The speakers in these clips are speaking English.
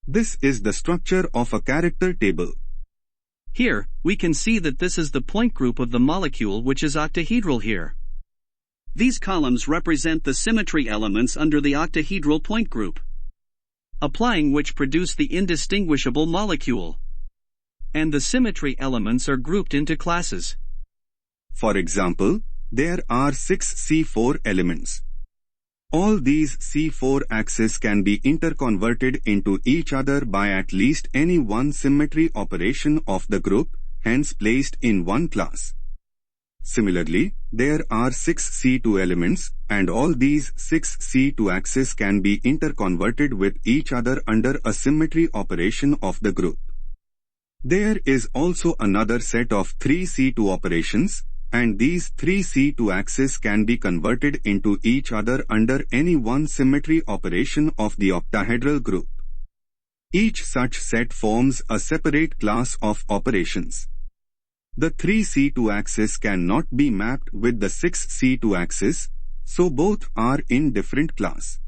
This is the structure of a character table. Here, we can see that this is the point group of the molecule, which is octahedral here. These columns represent the symmetry elements under the octahedral point group, applying which produce the indistinguishable molecule. And the symmetry elements are grouped into classes. For example, there are 6 C4 elements. All these C4 axes can be interconverted into each other by at least any one symmetry operation of the group, hence placed in one class. Similarly, there are 6 C2 elements, and all these 6 C2 axes can be interconverted with each other under a symmetry operation of the group. There is also another set of 3 C2 operations, and these 3 C2 axes can be converted into each other under any one symmetry operation of the octahedral group. Each such set forms a separate class of operations. The 3 C2 axes cannot be mapped with the 6 C2 axes, so both are in different class.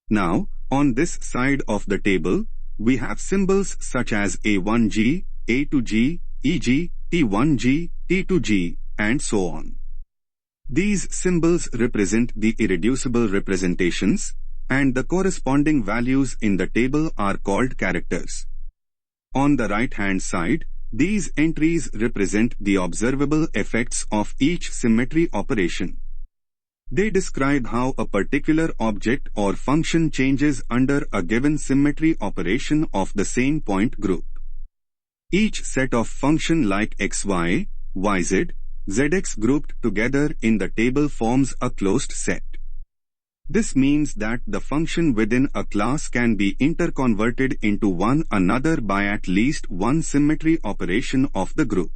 Now, on this side of the table, we have symbols such as A1G, A2G, EG, T1G, T2G, and so on. These symbols represent the irreducible representations, and the corresponding values in the table are called characters. On the right-hand side, these entries represent the observable effects of each symmetry operation. They describe how a particular object or function changes under a given symmetry operation of the same point group. Each set of function like xy, yz, zx grouped together in the table forms a closed set. This means that the function within a class can be interconverted into one another by at least one symmetry operation of the group.